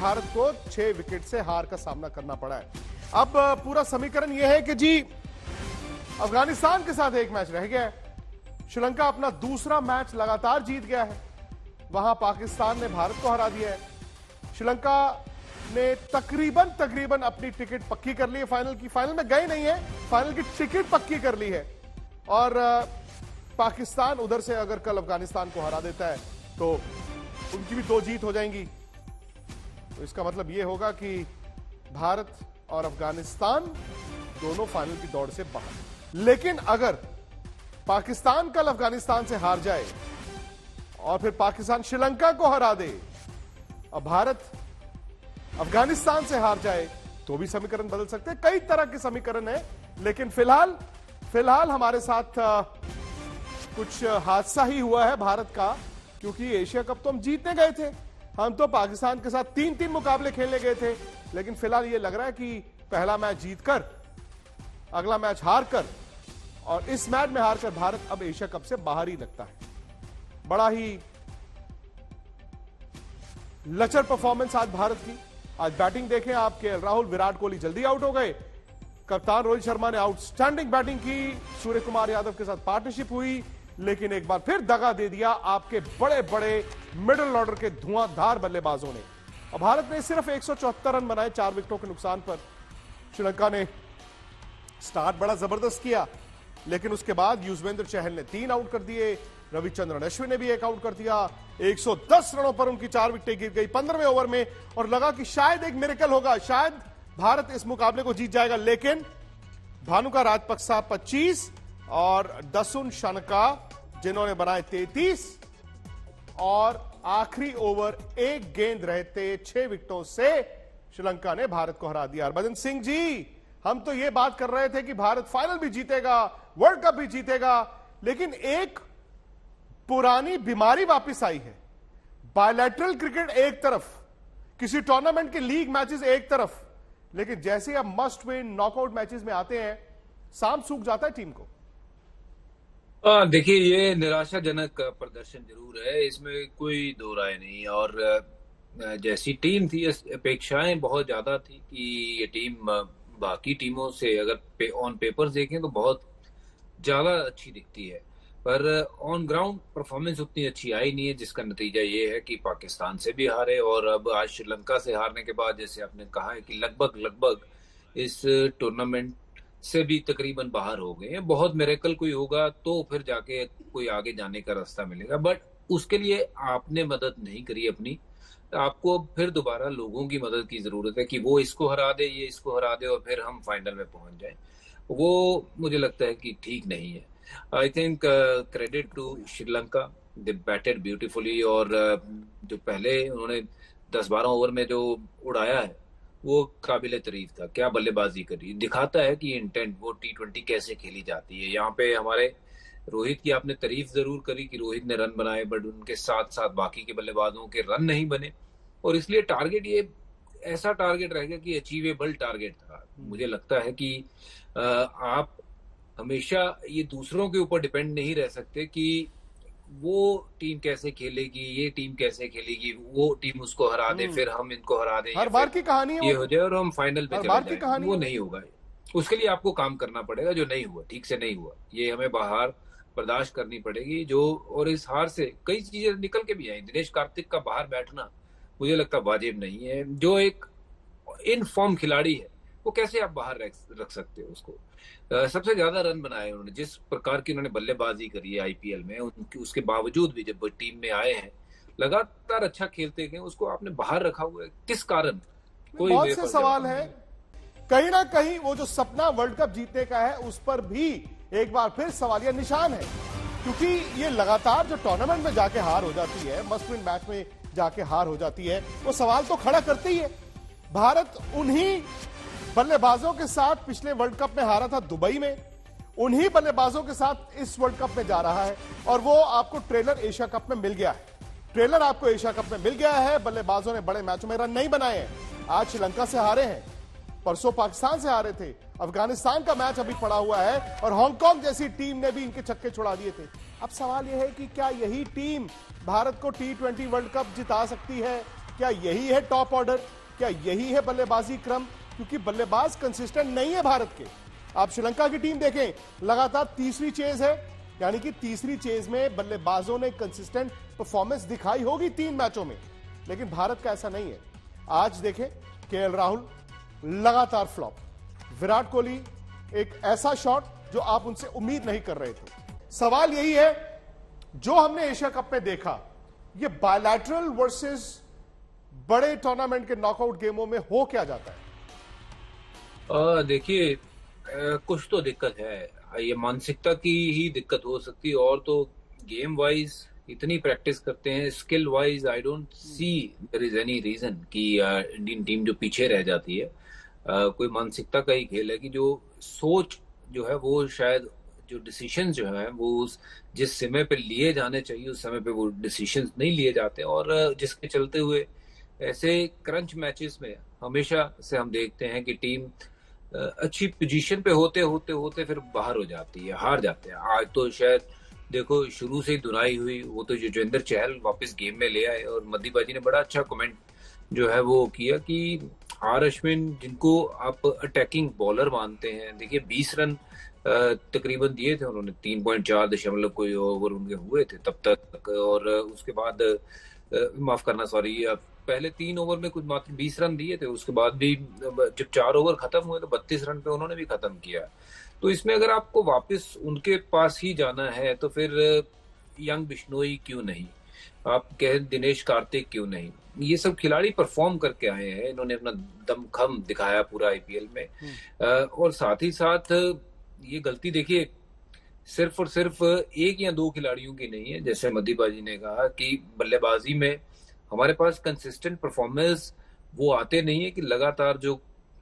भारत को 6 विकेट से हार का सामना करना पड़ा है। अब पूरा समीकरण यह है कि जी अफगानिस्तान के साथ एक मैच रह गया है, श्रीलंका अपना दूसरा मैच लगातार जीत गया है, वहां पाकिस्तान ने भारत को हरा दिया है, श्रीलंका ने तकरीबन अपनी टिकट पक्की कर ली है फाइनल की। फाइनल में गए नहीं है, फाइनल की टिकट पक्की कर ली है। और पाकिस्तान उधर से अगर कल अफगानिस्तान को हरा देता है तो उनकी भी 2 जीत हो जाएंगी। तो इसका मतलब यह होगा कि भारत और अफगानिस्तान दोनों फाइनल की दौड़ से बाहर। लेकिन अगर पाकिस्तान कल अफगानिस्तान से हार जाए और फिर पाकिस्तान श्रीलंका को हरा दे और भारत अफगानिस्तान से हार जाए तो भी समीकरण बदल सकते हैं। कई तरह के समीकरण है, लेकिन फिलहाल हमारे साथ कुछ हादसा ही हुआ है भारत का, क्योंकि एशिया कप तो हम जीतने गए थे, हम तो पाकिस्तान के साथ 3-3 मुकाबले खेलने गए थे। लेकिन फिलहाल यह लग रहा है कि पहला मैच जीतकर अगला मैच हारकर और इस मैच में हारकर भारत अब एशिया कप से बाहर ही लगता है। बड़ा ही लचर परफॉर्मेंस आज भारत की। आज बैटिंग देखें आप, केएल राहुल, विराट कोहली जल्दी आउट हो गए, कप्तान रोहित शर्मा ने आउटस्टैंडिंग बैटिंग की, सूर्य कुमार यादव के साथ पार्टनरशिप हुई, लेकिन एक बार फिर दगा दे दिया आपके बड़े बड़े मिडिल ऑर्डर के धुआंधार बल्लेबाजों ने। और भारत ने सिर्फ 174 रन बनाए 4 विकेटों के नुकसान पर। श्रीलंका ने स्टार्ट बड़ा जबरदस्त किया, लेकिन उसके बाद युजवेंद्र चहल ने 3 आउट कर दिए, रविचंद्रन अश्विन ने भी 1 आउट कर दिया। 110 रनों पर उनकी 4 विकेटें गिर गई 15वें ओवर में, और लगा कि शायद एक मिरेकल होगा, शायद भारत इस मुकाबले को जीत जाएगा। लेकिन भानुका राजपक्सा 25 और दसुन शनका जिन्होंने बनाए 33, और आखिरी ओवर 1 गेंद रहते 6 विकेटों से श्रीलंका ने भारत को हरा दिया। हरभजन सिंह जी, हम तो यह बात कर रहे थे कि भारत फाइनल भी जीतेगा, वर्ल्ड कप भी जीतेगा, लेकिन एक पुरानी बीमारी वापस आई है। बायलैटरल क्रिकेट एक तरफ, किसी टूर्नामेंट के लीग मैचेस एक तरफ, लेकिन जैसे ही अब मस्ट विन नॉकआउट मैचेस में आते हैं, सांप सूख जाता है टीम को। देखिए, ये निराशाजनक प्रदर्शन जरूर है, इसमें कोई दो राय नहीं। और जैसी टीम थी, अपेक्षाएं बहुत ज्यादा थी कि ये टीम बाकी टीमों से अगर ऑन पेपर देखें तो बहुत ज्यादा अच्छी दिखती है, पर ऑन ग्राउंड परफॉर्मेंस उतनी अच्छी आई नहीं है, जिसका नतीजा ये है कि पाकिस्तान से भी हारे और अब आज श्रीलंका से हारने के बाद, जैसे आपने कहा है कि लगभग इस टूर्नामेंट से भी तकरीबन बाहर हो गए हैं। बहुत मिरेकल कोई होगा तो फिर जाके कोई आगे जाने का रास्ता मिलेगा, बट उसके लिए आपने मदद नहीं करी अपनी, आपको फिर दोबारा लोगों की मदद की जरूरत है कि वो इसको हरा दे, ये इसको हरा दे और फिर हम फाइनल में पहुंच जाएं। वो मुझे लगता है कि ठीक नहीं है। I think credit to Sri Lanka, they batted beautifully, और जो पहले उन्होंने 10-12 ओवर में जो उड़ाया है वो काबिले तारीफ था। क्या बल्लेबाजी करी, दिखाता है कि इंटेंट, वो T20 कैसे खेली जाती है। यहाँ पे हमारे रोहित की आपने तारीफ जरूर करी कि रोहित ने रन बनाए, बट उनके साथ साथ बाकी के बल्लेबाजों के रन नहीं बने, और इसलिए टारगेट ये ऐसा टारगेट रहेगा कि अचीवेबल टारगेट था। मुझे लगता है कि आप हमेशा ये दूसरों के ऊपर डिपेंड नहीं रह सकते कि वो टीम कैसे खेलेगी, ये टीम कैसे खेलेगी, वो टीम उसको हरा दे, फिर हम इनको हरा दें, हर बार की कहानी ये हो जाए और हम फाइनल पे चले जाएं। वो नहीं होगा। उसके लिए आपको काम करना पड़ेगा, जो नहीं हुआ, ठीक से नहीं हुआ, ये हमें बाहर बर्दाश्त करनी पड़ेगी। जो और इस हार से कई चीजें निकल के भी आई। दिनेश कार्तिक का बाहर बैठना मुझे लगता वाजिब नहीं है। जो एक इन फॉर्म खिलाड़ी है, वो कैसे आप बाहर रख सकते हो उसको। सबसे ज्यादा रन बनाए उन्होंने, जिस प्रकार की उन्होंने बल्लेबाजी करी है आईपीएल में, उसके बावजूद भी जब वो टीम में आए हैं लगातार अच्छा खेलते गए, उसको आपने बाहर रखा हुआ है, किस कारण? कोई बहुत से सवाल है। कहीं ना कहीं वो जो सपना वर्ल्ड कप जीतने का है, उस पर भी एक बार फिर सवालिया निशान है, क्योंकि ये लगातार जो टूर्नामेंट में जाके हार हो जाती है, मस्ट विन मैच में जाके हार हो जाती है, वो सवाल तो खड़ा करती ही है। भारत उन्हीं बल्लेबाजों के साथ पिछले वर्ल्ड कप में हारा था दुबई में, उन्हीं बल्लेबाजों के साथ इस वर्ल्ड कप में जा रहा है, और वो आपको ट्रेलर एशिया कप में मिल गया है। ट्रेलर आपको एशिया कप में मिल गया है। बल्लेबाजों ने बड़े मैचों में रन नहीं बनाए हैं। आज श्रीलंका से हारे हैं, परसों पाकिस्तान से हारे थे, अफगानिस्तान का मैच अभी पड़ा हुआ है, और हांगकांग जैसी टीम ने भी इनके छक्के छुड़ा दिए थे। अब सवाल यह है कि क्या यही टीम भारत को T20 वर्ल्ड कप जिता सकती है? क्या यही है टॉप ऑर्डर? क्या यही है बल्लेबाजी क्रम? क्योंकि बल्लेबाज कंसिस्टेंट नहीं है भारत के। आप श्रीलंका की टीम देखें, लगातार तीसरी चेज है, यानी कि तीसरी चेज में बल्लेबाजों ने कंसिस्टेंट परफॉर्मेंस दिखाई होगी 3 मैचों में, लेकिन भारत का ऐसा नहीं है। आज देखें, केएल राहुल लगातार फ्लॉप, विराट कोहली एक ऐसा शॉट जो आप उनसे उम्मीद नहीं कर रहे थे। सवाल यही है, जो हमने एशिया कप में देखा, ये बायलैटरल वर्सेस बड़े टूर्नामेंट के नॉकआउट गेमों में हो क्या जाता है? देखिए, कुछ तो दिक्कत है, ये मानसिकता की ही दिक्कत हो सकती है, और तो गेम वाइज इतनी प्रैक्टिस करते हैं, skill wise I don't see there is any reason कि इंडियन टीम जो पीछे रह जाती है। कोई मानसिकता का ही खेल है कि जो सोच जो है वो शायद जो डिसीजन जो है वो जिस समय पे लिए जाने चाहिए उस समय पे वो डिसीजन नहीं लिए जाते, और जिसके चलते हुए ऐसे क्रंच मैचेस में हमेशा से हम देखते हैं कि टीम अच्छी पोजीशन पे होते होते होते फिर बाहर हो जाती है, हार जाते हैं। आज तो शायद देखो शुरू से ही धुनाई हुई, वो तो युजवेंद्र चहल वापस गेम में ले आए, और मद्दीबाजी ने बड़ा अच्छा कमेंट जो है वो किया कि आर अश्विन, जिनको आप अटैकिंग बॉलर मानते हैं, देखिए 20 रन तकरीबन दिए थे उन्होंने, 3.4 दशमलव कोई ओवर उनके हुए थे तब तक, और उसके बाद माफ करना सॉरी, पहले 3 ओवर में कुछ मात्र 20 रन दिए थे, उसके बाद भी जब 4 ओवर खत्म हुए तो 32 रन पे उन्होंने भी खत्म किया। तो इसमें अगर आपको वापस उनके पास ही जाना है तो फिर यंग बिश्नोई क्यों नहीं, आप कहें दिनेश कार्तिक क्यों नहीं, ये सब खिलाड़ी परफॉर्म करके आए हैं, इन्होंने अपना दमखम दिखाया पूरा आईपीएल में। और साथ ही साथ ये गलती देखिए सिर्फ और सिर्फ 1 या 2 खिलाड़ियों की नहीं है। जैसे मद्दीबाजी ने कहा कि बल्लेबाजी में हमारे पास कंसिस्टेंट परफॉर्मेंस वो आते नहीं है कि लगातार जो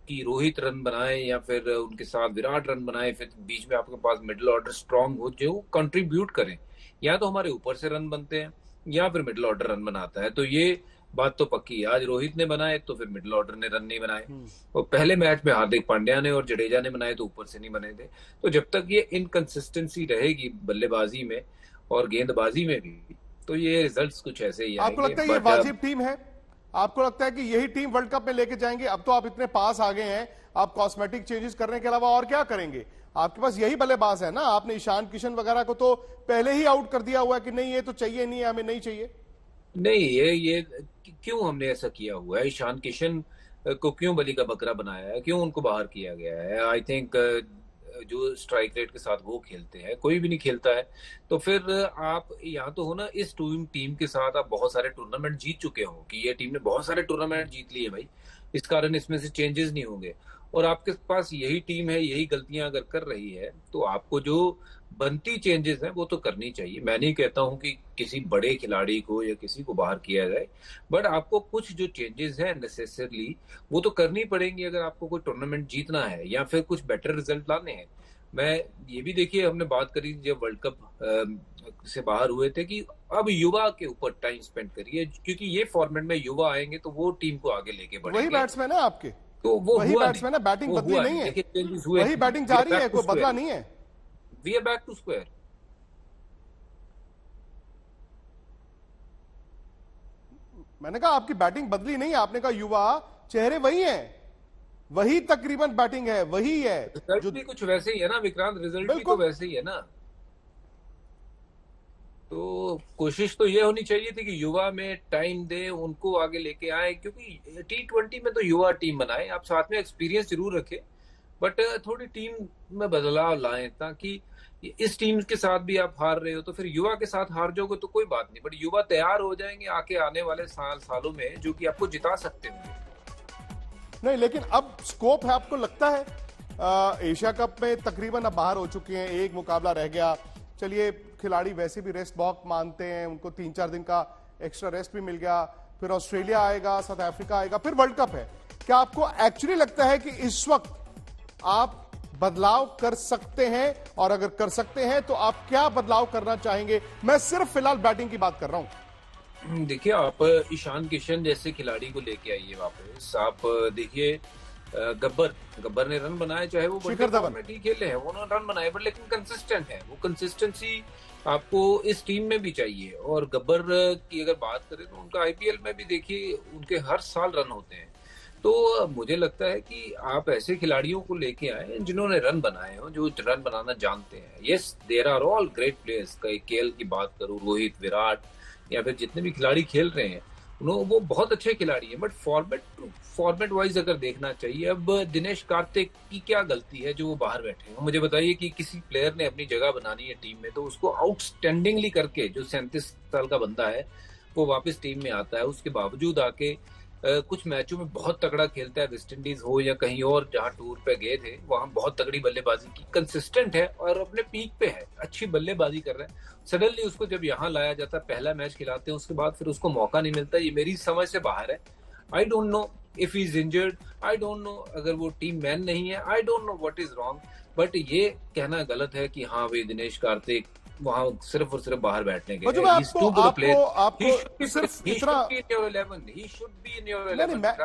कि रोहित रन बनाए या फिर उनके साथ विराट रन बनाए, फिर बीच में आपके पास मिडिल ऑर्डर स्ट्रांग हो जो कंट्रीब्यूट करें, या तो हमारे ऊपर से रन बनते हैं या फिर मिडिल ऑर्डर रन बनाता है। तो ये बात तो पक्की है, आज रोहित ने बनाए तो फिर मिडिल ऑर्डर ने रन नहीं बनाए, और पहले मैच में हार्दिक पांड्या ने और जडेजा ने बनाए तो ऊपर से नहीं बने थे। तो जब तक ये इनकंसिस्टेंसी रहेगी बल्लेबाजी में और गेंदबाजी में भी, तो ये रिजल्ट्स कुछ ऐसे ही आएंगे। आपको लगता है ये वाजिब टीम है? आपको लगता है कि यही टीम वर्ल्ड कप में लेके जाएंगे? अब तो आप इतने पास आ गए हैं, आप कॉस्मेटिक चेंजेस करने के अलावा और क्या करेंगे? आपके पास यही बल्लेबाज है ना, आपने ईशान किशन वगैरह को तो पहले ही आउट कर दिया हुआ है कि नहीं ये तो चाहिए नहीं है, हमें नहीं चाहिए। नहीं, ये क्यों हमने ऐसा किया हुआ है? ईशान किशन को क्यों बलि का बकरा बनाया है, क्यों उनको बाहर किया गया है? आई थिंक जो स्ट्राइक रेट के साथ वो खेलते हैं, कोई भी नहीं खेलता है। तो फिर आप यहाँ तो हो ना, इस टीम के साथ आप बहुत सारे टूर्नामेंट जीत चुके हो, कि ये टीम ने बहुत सारे टूर्नामेंट जीत लिए भाई, इस कारण इसमें से चेंजेस नहीं होंगे। और आपके पास यही टीम है, यही गलतियां अगर कर रही है तो आपको जो बनती चेंजेस है वो तो करनी चाहिए। मैं नहीं कहता हूं कि किसी बड़े खिलाड़ी को या किसी को बाहर किया जाए, बट आपको कुछ जो चेंजेस है नेसेसरली वो तो करनी पड़ेंगी अगर आपको कोई टूर्नामेंट जीतना है या फिर कुछ बेटर रिजल्ट लाने हैं। मैं ये भी देखिए, हमने बात करी जब वर्ल्ड कप से बाहर हुए थे कि अब युवा के ऊपर टाइम स्पेंड करिए, क्योंकि ये फॉर्मेट में युवा आएंगे तो वो टीम को आगे लेके बढ़ेंगे। वही बैट्समैन है आपके, तो वो वही बैट्समैन है, बैटिंग बदली नहीं है, वही बैटिंग जारी है, कोई बदला नहीं है। We are back to square. मैंने कहा आपकी बैटिंग बदली नहीं है, आपने कहा युवा, चेहरे वही हैं, वही तकरीबन बैटिंग है, वही है। रिजल्ट भी कुछ वैसे ही है ना विक्रांत, रिजल्ट भी तो वैसे ही है ना। तो कोशिश तो ये होनी चाहिए थी कि युवा में टाइम दे, उनको आगे लेके आए, क्योंकि T20 में तो युवा टीम बनाए, आप साथ में एक्सपीरियंस जरूर रखें, बट थोड़ी टीम में बदलाव लाएं, ताकि इस टीम के साथ भी आप हार रहे हो तो फिर युवा के साथ हार जाओगे तो कोई बात नहीं, बट युवा तैयार हो जाएंगे आके आने वाले सालों में जो कि आपको जिता सकते हैं। नहीं, लेकिन अब स्कोप है, आपको लगता है? एशिया कप में तकरीबन अब बाहर हो चुके हैं, एक मुकाबला रह गया, चलिए खिलाड़ी वैसे भी रेस्ट बहुत मानते हैं, उनको 3-4 दिन का एक्स्ट्रा रेस्ट भी मिल गया, फिर ऑस्ट्रेलिया आएगा, साउथ अफ्रीका आएगा, फिर वर्ल्ड कप है। क्या आपको एक्चुअली लगता है कि इस वक्त आप बदलाव कर सकते हैं, और अगर कर सकते हैं तो आप क्या बदलाव करना चाहेंगे? मैं सिर्फ फिलहाल बैटिंग की बात कर रहा हूं। देखिए, आप ईशान किशन जैसे खिलाड़ी को लेके आइए वापस, आप देखिए गब्बर ने रन बनाए, चाहे वो शिखर धवन में ठीक खेले हैं, उन्होंने रन बनाए, बट लेकिन कंसिस्टेंट है, वो कंसिस्टेंसी आपको इस टीम में भी चाहिए। और गब्बर की अगर बात करें तो उनका आईपीएल में भी देखिए उनके हर साल रन होते हैं। तो मुझे लगता है कि आप ऐसे खिलाड़ियों को लेके आए जिन्होंने रन बनाए हो, जो रन बनाना जानते हैं। Yes, there are all great players. KL की बात करूं, रोहित, विराट, या फिर जितने भी खिलाड़ी खेल रहे हैं वो बहुत अच्छे खिलाड़ी हैं। बट फॉर्मेट वाइज अगर देखना चाहिए, अब दिनेश कार्तिक की क्या गलती है जो वो बाहर बैठे हैं? मुझे बताइए कि किसी प्लेयर ने अपनी जगह बनानी है टीम में तो उसको आउटस्टैंडिंगली करके, जो 37 साल का बंदा है वो वापस टीम में आता है, उसके बावजूद आके कुछ मैचों में बहुत तगड़ा खेलता है। वेस्ट इंडीज हो या कहीं और जहां टूर पे गए थे, वहां बहुत तगड़ी बल्लेबाजी की, कंसिस्टेंट है और अपने पीक पे है, अच्छी बल्लेबाजी कर रहा है। सडनली उसको जब यहाँ लाया जाता है, पहला मैच खिलाते हैं, उसके बाद फिर उसको मौका नहीं मिलता, ये मेरी समझ से बाहर है। I don't know if he is injured, I don't know अगर वो टीम मैन नहीं है, I don't know what is wrong. But ये कहना गलत है कि हाँ भाई दिनेश कार्तिक वहां सिर्फ और सिर्फ बाहर बैठने के मतलब आपको सिर्फ इतना नहीं,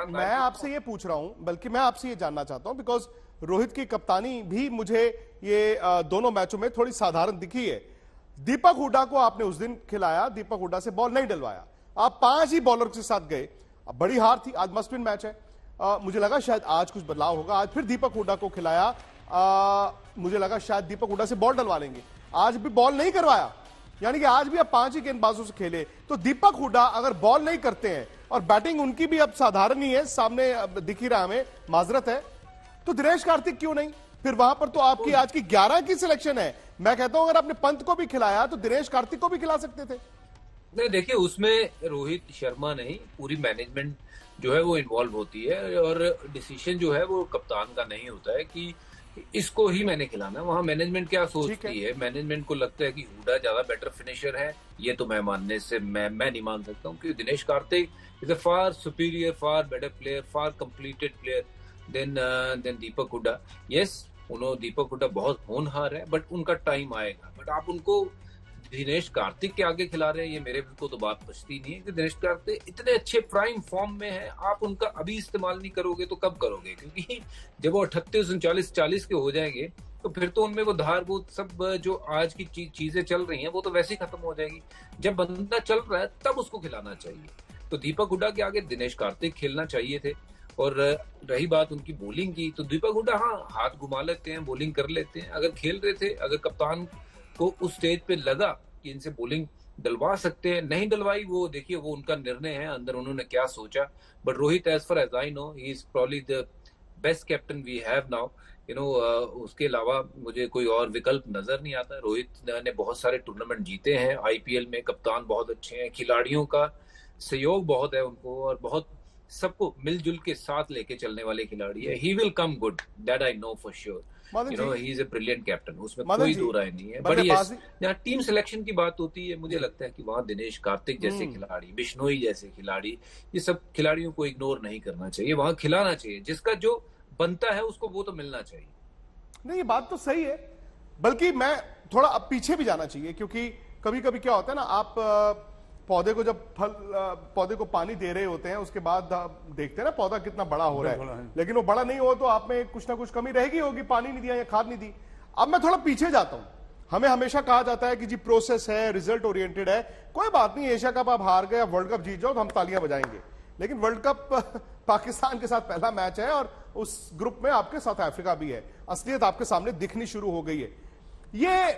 मैं आपसे ये पूछ रहा हूं, बल्कि मैं आपसे ये जानना चाहता हूं बिकॉज रोहित की कप्तानी भी मुझे ये दोनों मैचों में थोड़ी साधारण दिखी है। दीपक हुड्डा को आपने उस दिन खिलाया, दीपक हुड्डा से बॉल नहीं डलवाया, आप 5 ही बॉलर के साथ गए। अब बड़ी हार थी, आज मस्ट विन मैच है। मुझे लगा शायद आज कुछ बदलाव होगा, आज फिर दीपक हुड्डा को खिलाया। मुझे लगा शायद दीपक हुड्डा से बॉल डलवा लेंगे, आज भी बॉल नहीं करवाया, यानी कि आज भी अब 5 ही गेंदबाजों से खेले। तो दीपक हुड्डा अगर बॉल नहीं करते हैं और बैटिंग उनकी भी अब साधारण ही है, सामने दिख ही रहा हमें, माजरत है, तो दिनेश कार्तिक क्यों नहीं? फिर वहां पर तो आपकी आज की 11 की सिलेक्शन है। मैं कहता हूं अगर आपने पंत को भी खिलाया तो दिनेश कार्तिक को भी खिला सकते थे। नहीं, देखिए उसमें रोहित शर्मा नहीं, पूरी मैनेजमेंट जो है वो इन्वॉल्व होती है और डिसीजन जो है वो कप्तान का नहीं होता है कि इसको ही मैंने खिलाना। वहां मैनेजमेंट क्या सोचती है, मैनेजमेंट को लगता है कि हुडा ज्यादा बेटर फिनिशर है, ये तो मैं मानने से मैं नहीं मान सकता हूँ, क्योंकि Dinesh Karthik is a far superior, far better player, far completed player than Deepak Hooda. Yes, Deepak Hooda बहुत होनहार है, बट उनका टाइम आएगा। बट आप उनको दिनेश कार्तिक के आगे खिला रहे हैं, ये मेरे को तो बात पछती नहीं है कि दिनेश कार्तिक इतने अच्छे प्राइम फॉर्म में है, आप उनका अभी इस्तेमाल नहीं करोगे तो कब करोगे? क्योंकि जब वो 38, 39, 40 के हो जाएंगे तो फिर तो उनमें वो धार, वो सब जो आज की चीजें चल रही हैं वो तो वैसे ही खत्म हो जाएगी। जब बंदा चल रहा है तब उसको खिलाना चाहिए। तो दीपक हुड्डा के आगे दिनेश कार्तिक खेलना चाहिए थे। और रही बात उनकी बॉलिंग की, तो दीपक हुड्डा हाँ हाथ घुमा लेते हैं, बॉलिंग कर लेते हैं। अगर खेल रहे थे, अगर कप्तान को उस स्टेज पे लगा कि इनसे बॉलिंग डलवा सकते हैं, नहीं डलवाई, वो देखिए वो उनका निर्णय है, अंदर उन्होंने क्या सोचा। But Rohit, as far as I know, he is probably the best captain we have now, उसके अलावा मुझे कोई और विकल्प नजर नहीं आता। रोहित ने बहुत सारे टूर्नामेंट जीते हैं आईपीएल में, कप्तान बहुत अच्छे हैं, खिलाड़ियों का सहयोग बहुत है उनको, और बहुत सबको मिलजुल के साथ लेके चलने वाले खिलाड़ी है। He will come good, that I know for sure. He is a brilliant captain, उसमें कोई दो राय नहीं है। बट यस, जहाँ टीम सिलेक्शन की बात होती है, मुझे लगता है कि वहां दिनेश कार्तिक जैसे खिलाड़ी, बिश्नोई जैसे खिलाड़ी, ये सब खिलाड़ियों को इग्नोर नहीं करना चाहिए, वहां खिलाना चाहिए। जिसका जो बनता है उसको वो तो मिलना चाहिए। नहीं, ये बात तो सही है, बल्कि मैं थोड़ा अब पीछे भी जाना चाहिए, क्योंकि कभी कभी क्या होता है ना, आप पौधे को जब पौधे को पानी दे रहे होते हैं, उसके बाद देखते हैं ना पौधा कितना बड़ा हो रहा है, लेकिन वो बड़ा नहीं हो तो आप में कुछ ना कुछ कमी रहेगी होगी, पानी नहीं दिया या खाद नहीं दी। अब मैं थोड़ा पीछे जाता हूं। हमें हमेशा कहा जाता है कि जी प्रोसेस है, रिजल्ट ओरिएंटेड है, कोई बात नहीं, एशिया कप आप हार गए, वर्ल्ड कप जीत जाओ तो हम तालियां बजाएंगे। लेकिन वर्ल्ड कप पाकिस्तान के साथ पहला मैच है और उस ग्रुप में आपके साउथ अफ्रीका भी है। असलियत आपके सामने दिखनी शुरू हो गई है। ये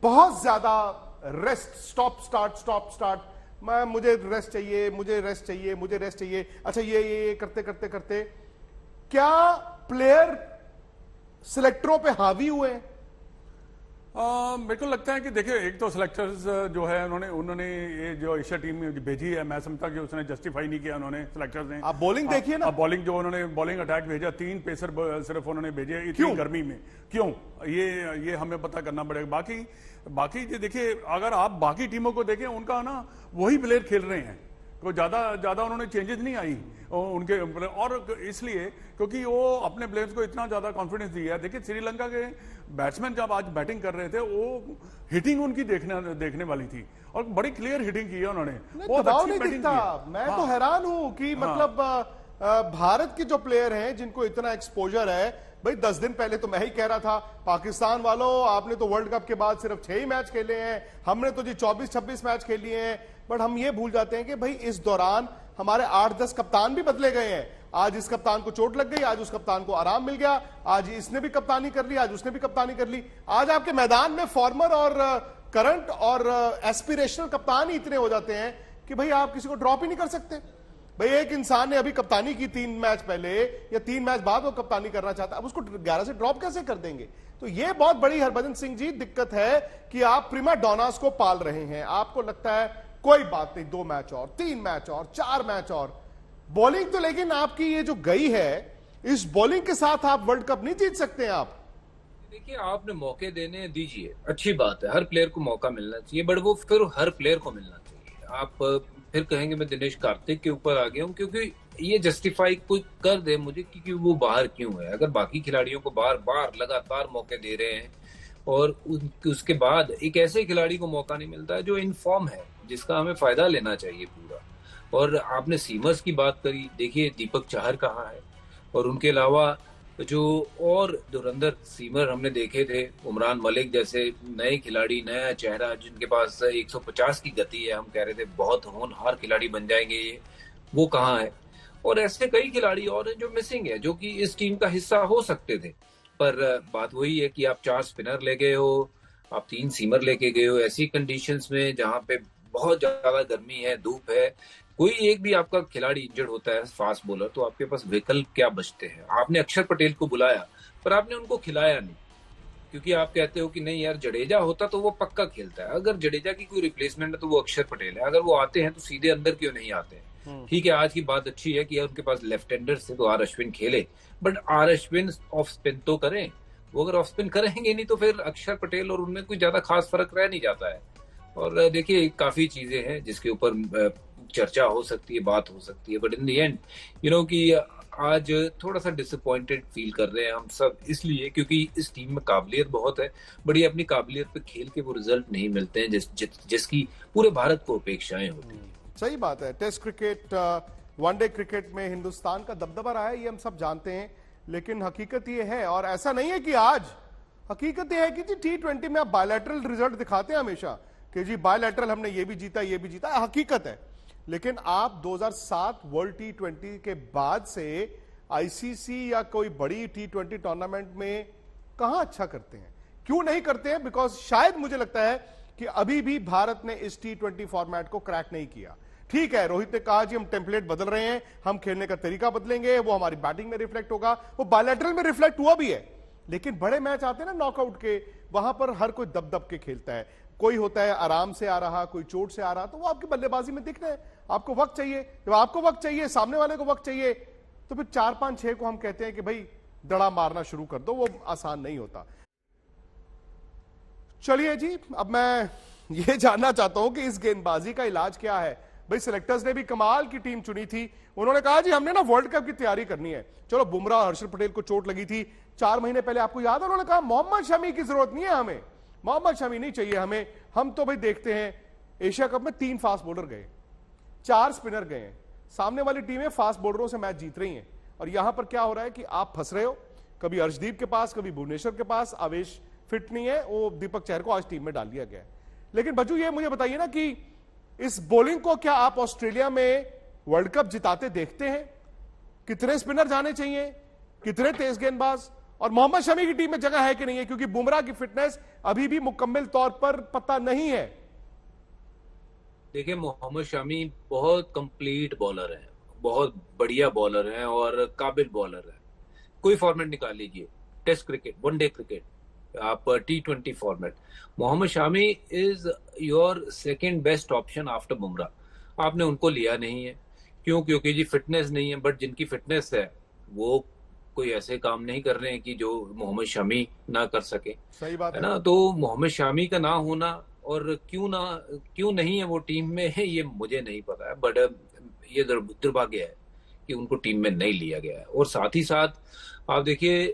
बहुत ज्यादा रेस्ट, स्टॉप स्टार्ट, मुझे रेस्ट चाहिए, मुझे रेस्ट चाहिए, मुझे रेस्ट चाहिए। अच्छा, ये करते करते करते क्या प्लेयर सिलेक्टरों पे हावी हुए हैं? मेरे को लगता है कि देखिए, एक तो सिलेक्टर्स जो है उन्होंने ये जो एशिया टीम में भेजी है, मैं समझता कि उसने जस्टिफाई नहीं किया उन्होंने, सिलेक्टर्स ने। आप बॉलिंग देखिए ना, बॉलिंग जो उन्होंने बॉलिंग अटैक भेजा, 3 पेसर सिर्फ उन्होंने भेजे इतनी गर्मी में, क्यों? ये हमें पता करना पड़ेगा। बाकी ये देखिए, अगर आप बाकी टीमों को देखें, उनका ना वही प्लेयर खेल रहे हैं, कोई ज्यादा उन्होंने चेंजेस नहीं आई उनके, और इसलिए क्योंकि वो अपने प्लेयर्स को इतना ज्यादा कॉन्फिडेंस दिया है। देखिए, श्रीलंका के बैट्समैन जब आज बैटिंग कर रहे थे, वो हिटिंग उनकी देखने वाली थी, और बड़ी क्लियर हिटिंग की है उन्होंने, बहुत अच्छी बैटिंग की। मैं तो हैरान हूं कि मतलब भारत के जो प्लेयर हैं जिनको इतना एक्सपोजर है, भाई 10 दिन पहले तो मैं ही कह रहा था पाकिस्तान वालों आपने तो वर्ल्ड कप के बाद सिर्फ 6 ही मैच खेले हैं, हमने तो जी 24-26 मैच खेल लिए हैं। बट हम ये भूल जाते हैं कि भाई इस दौरान हमारे 8-10 कप्तान भी बदले गए हैं। आज इस कप्तान को चोट लग गई, आज उस कप्तान को आराम मिल गया, आज इसने भी कप्तानी कर ली, आज उसने भी कप्तानी कर ली। आज आपके मैदान में फॉर्मर और करंट और एस्पिरेशनल कप्तान ही इतने हो जाते हैं कि भाई आप किसी को ड्रॉप ही नहीं कर सकते। भाई एक इंसान ने अभी कप्तानी की 3 मैच पहले या 3 मैच बाद वो कप्तानी करना चाहता है, अब उसको 11 से ड्रॉप कैसे कर देंगे? तो ये बहुत बड़ी हरभजन सिंह जी दिक्कत है कि आप प्रीमा डोनास को पाल रहे हैं। आपको लगता है कोई बात नहीं, 2 मैच और, 3 मैच और, 4 मैच और बॉलिंग तो, लेकिन आपकी ये जो गई है इस बॉलिंग के साथ आप वर्ल्ड कप नहीं जीत सकते हैं आप। देखिए आपने मौके देने दीजिए, अच्छी बात है, हर प्लेयर को मौका मिलना चाहिए, बट वो फिर हर प्लेयर को मिलना चाहिए। आप फिर कहेंगे मैं दिनेश कार्तिक के ऊपर आ गया हूं, क्योंकि ये जस्टिफाई कोई कर दे मुझे कि वो बाहर क्यों है। अगर बाकी खिलाड़ियों को बार बार लगातार मौके दे रहे हैं और उसके बाद एक ऐसे खिलाड़ी को मौका नहीं मिलता है जो इन फॉर्म है, जिसका हमें फायदा लेना चाहिए पूरा। और आपने सीमर्स की बात करी, देखिए दीपक चाहर कहाँ है, और उनके अलावा जो और धुरंधर सीमर हमने देखे थे, उमरान मलिक जैसे नए खिलाड़ी, नया चेहरा जिनके पास 150 की गति है, हम कह रहे थे बहुत होनहार खिलाड़ी बन जाएंगे ये, वो कहाँ है? और ऐसे कई खिलाड़ी और हैं जो मिसिंग है, जो कि इस टीम का हिस्सा हो सकते थे। पर बात वही है कि आप 4 स्पिनर ले गए हो, आप 3 सीमर लेके गए हो ऐसी कंडीशंस में जहां पे बहुत ज्यादा गर्मी है, धूप है, कोई एक भी आपका खिलाड़ी इंजर्ड होता है फास्ट बॉलर, तो आपके पास विकल्प क्या बचते हैं? आपने अक्षर पटेल को बुलाया पर आपने उनको खिलाया नहीं, क्योंकि आप कहते हो कि नहीं यार जडेजा होता तो वो पक्का खेलता है। अगर जडेजा की कोई रिप्लेसमेंट है तो वो अक्षर पटेल है, अगर वो आते हैं तो सीधे अंदर क्यों नहीं आते हैं? ठीक है, आज की बात अच्छी है कि उनके पास लेफ्ट हैंडर से तो आर अश्विन खेले, but R Ashwin off spin तो करें। वो अगर ऑफ स्पिन करेंगे नहीं तो फिर अक्षर पटेल और उनमें कोई ज्यादा खास फर्क रह नहीं जाता है। और देखिए काफी चीजें हैं जिसके ऊपर चर्चा हो सकती है, बात हो सकती है, बट इन दी एंड कि आज थोड़ा सा डिसअपॉइंटेड फील कर रहे हैं हम सब, इसलिए क्योंकि इस टीम में काबिलियत बहुत है, बट ये अपनी काबिलियत पे खेल के वो रिजल्ट नहीं मिलते हैं जिसकी पूरे भारत को अपेक्षाएं होती हैं। सही बात है। टेस्ट क्रिकेट, वनडे क्रिकेट में हिंदुस्तान का दबदबा रहा है, ये हम सब जानते हैं, लेकिन हकीकत ये है, और ऐसा नहीं है कि आज, हकीकत ये है कि जी T20 में आप बायलैटरल रिजल्ट दिखाते हैं हमेशा कि जी बायलैटरल हमने ये भी जीता, ये भी जीता, हकीकत है। लेकिन आप 2007 वर्ल्ड T20 के बाद से आईसीसी या कोई बड़ी T20 टूर्नामेंट में कहां अच्छा करते हैं? क्यों नहीं करते हैं? बिकॉज शायद मुझे लगता है कि अभी भी भारत ने इस T20 फॉर्मेट को क्रैक नहीं किया। ठीक है, रोहित ने कहा जी हम टेम्पलेट बदल रहे हैं, हम खेलने का तरीका बदलेंगे, वो हमारी बैटिंग में रिफ्लेक्ट होगा, वो बायलैटरल में रिफ्लेक्ट हुआ भी है। लेकिन बड़े मैच आते हैं ना नॉकआउट के, वहां पर हर कोई दब दब के खेलता है। कोई होता है आराम से आ रहा, कोई चोट से आ रहा, तो वो आपकी बल्लेबाजी में दिख रहे हैं। आपको वक्त चाहिए, जब आपको वक्त चाहिए, सामने वाले को वक्त चाहिए, तो फिर 4-5-6 को हम कहते हैं कि भाई दड़ा मारना शुरू कर दो, वो आसान नहीं होता। चलिए जी, अब मैं ये जानना चाहता हूं कि इस गेंदबाजी का इलाज क्या है। भाई सिलेक्टर्स ने भी कमाल की टीम चुनी थी, उन्होंने कहा जी हमने ना वर्ल्ड कप की तैयारी करनी है। चलो बुमराह, हर्षल पटेल को चोट लगी थी 4 महीने पहले, आपको याद है, उन्होंने कहा मोहम्मद शमी की जरूरत नहीं है हमें, मोहम्मद शमी नहीं चाहिए हमें, हम तो भाई देखते हैं एशिया कप में 3 फास्ट बॉलर गए, 4 स्पिनर गए, सामने वाली टीमें फास्ट बॉलरों से मैच जीत रही हैं। और यहां पर क्या हो रहा है कि आप फंस रहे हो, कभी अर्शदीप के पास, कभी भुवनेश्वर के पास, आवेश फिट नहीं है, वो दीपक चहर को आज टीम में डाल दिया गया है। लेकिन बच्चू ये मुझे बताइए ना कि इस बॉलिंग को क्या आप ऑस्ट्रेलिया में वर्ल्ड कप जिताते देखते हैं? कितने स्पिनर जाने चाहिए, कितने तेज गेंदबाज, और मोहम्मद शमी की टीम में जगह है कि नहीं है? क्योंकि बुमराह की फिटनेस अभी भी मुकम्मल तौर पर पता नहीं है। देखिए मोहम्मद शमी बहुत कंप्लीट बॉलर है, बहुत बढ़िया बॉलर है और काबिल बॉलर है। कोई फॉर्मेट निकाल लीजिए, टेस्ट क्रिकेट, वनडे क्रिकेट, आप T20 format, Mohammed Shami is your second best option after Bumrah. आपने उनको लिया नहीं है, क्यों? क्योंकि जी फिटनेस नहीं है, बट जिनकी फिटनेस है वो कोई ऐसे काम नहीं कर रहे हैं कि जो मोहम्मद शमी ना कर सके। सही बात है ना? तो मोहम्मद शमी का ना होना और क्यों नहीं है वो टीम में है, ये मुझे नहीं पता है, बट ये दुर्भाग्य है कि उनको टीम में नहीं लिया गया है। और साथ ही साथ आप देखिए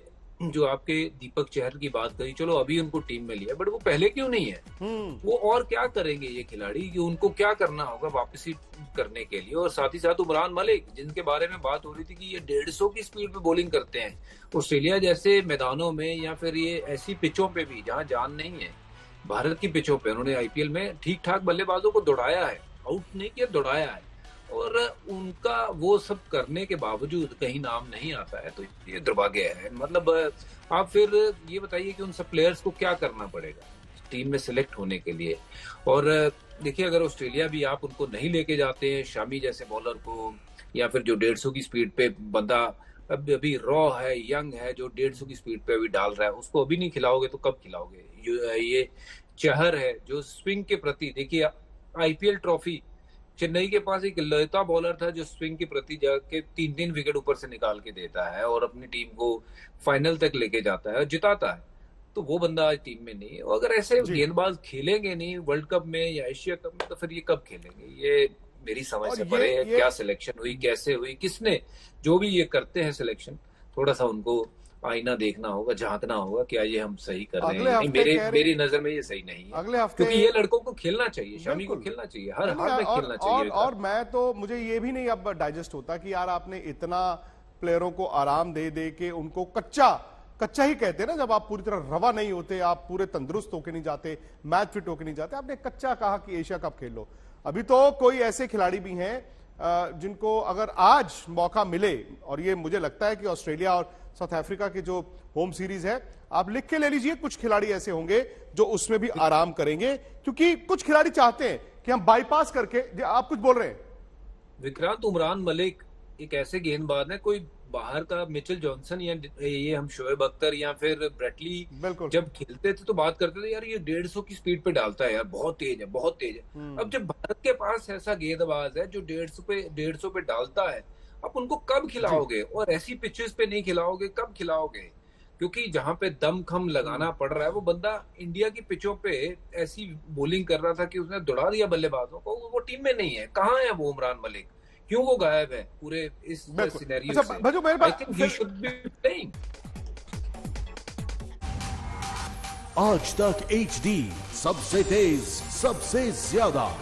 जो आपके दीपक चहर की बात करी, चलो अभी उनको टीम में लिया, बट वो पहले क्यों नहीं है? वो और क्या करेंगे ये खिलाड़ी, कि उनको क्या करना होगा वापसी करने के लिए? और साथ ही साथ उमरान मलिक, जिनके बारे में बात हो रही थी कि ये 150 की स्पीड पे बॉलिंग करते हैं ऑस्ट्रेलिया जैसे मैदानों में, या फिर ये ऐसी पिचों पे भी जहां जान नहीं है, भारत की पिचों पे उन्होंने आईपीएल में ठीक ठाक बल्लेबाजों को दौड़ाया है, आउट नहीं किया, दौड़ाया है, और उनका वो सब करने के बावजूद कहीं नाम नहीं आता है, तो ये दुर्भाग्य है। मतलब आप फिर ये बताइए कि उन सब प्लेयर्स को क्या करना पड़ेगा टीम में सिलेक्ट होने के लिए। और देखिए, अगर ऑस्ट्रेलिया भी आप उनको नहीं लेके जाते हैं, शामी जैसे बॉलर को, या फिर जो 150 की स्पीड पे बंदा अभी रॉ है, यंग है, जो 150 की स्पीड पे अभी डाल रहा है, उसको अभी नहीं खिलाओगे तो कब खिलाओगे? ये चहर है जो स्विंग के प्रति, देखिए आईपीएल ट्रॉफी, चेन्नई के पास एक लड़ता बॉलर था जो स्विंग के प्रति जाके 3-3 विकेट ऊपर से निकाल के देता है और अपनी टीम को फाइनल तक लेके जाता है और जिताता है। तो वो बंदा आज टीम में नहीं है। और अगर ऐसे गेंदबाज खेलेंगे नहीं वर्ल्ड कप में या एशिया कप में, तो फिर ये कब खेलेंगे? ये मेरी समझ से परे है। क्या सिलेक्शन हुई, कैसे हुई, किसने, जो भी ये करते हैं सिलेक्शन, थोड़ा सा उनको आईना देखना होगा, झांकना होगा, क्या ये हम सही कर रहे हैं? नहीं, मेरी नजर में ये सही नहीं है। अगले हफ्ते, क्योंकि ये लड़कों को खेलना चाहिए, शमी को खेलना चाहिए, हर हाल में खेलना चाहिए। और मैं तो, मुझे ये भी नहीं अब डाइजेस्ट होता कि यार आपने इतना प्लेयरों को आराम दे दे के उनको कच्चा ही कहते हैं ना, जब आप पूरी तरह रवा नहीं होते, आप पूरे तंदुरुस्त होके नहीं जाते, मैच फिट होके नहीं जाते, आपने कच्चा कहा कि एशिया कप खेल लो। अभी तो कोई ऐसे खिलाड़ी भी हैं जिनको अगर आज मौका मिले, और ये मुझे लगता है कि ऑस्ट्रेलिया और साउथ अफ्रीका की जो होम सीरीज है, आप लिख के ले लीजिए, कुछ खिलाड़ी ऐसे होंगे जो उसमें भी आराम करेंगे, क्योंकि कुछ खिलाड़ी चाहते हैं कि हम बाईपास करके, आप कुछ बोल रहे हैं विक्रांत, उमरान मलिक एक ऐसे गेंदबाज है, कोई बाहर का मिचेल जॉनसन या ये हम शोएब अख्तर या फिर ब्रेटली जब खेलते थे तो बात करते थे यार ये 150 की स्पीड पे डालता है यार, बहुत तेज है, बहुत तेज है। अब जब भारत के पास ऐसा गेंदबाज है जो 150 पे डालता है, आप उनको कब खिलाओगे? और ऐसी पिचेस पे नहीं खिलाओगे, कब खिलाओगे? क्योंकि जहां पे दम खम लगाना पड़ रहा है, वो बंदा इंडिया की पिचों पे ऐसी बॉलिंग कर रहा था कि उसने दौड़ा दिया बल्लेबाजों को। वो टीम में नहीं है। कहाँ है वो उमरान मलिक? क्यों वो गायब है पूरे इस सिनेरियो से? I think he should be playing. आज तक HD सबसे तेज, सबसे ज्यादा।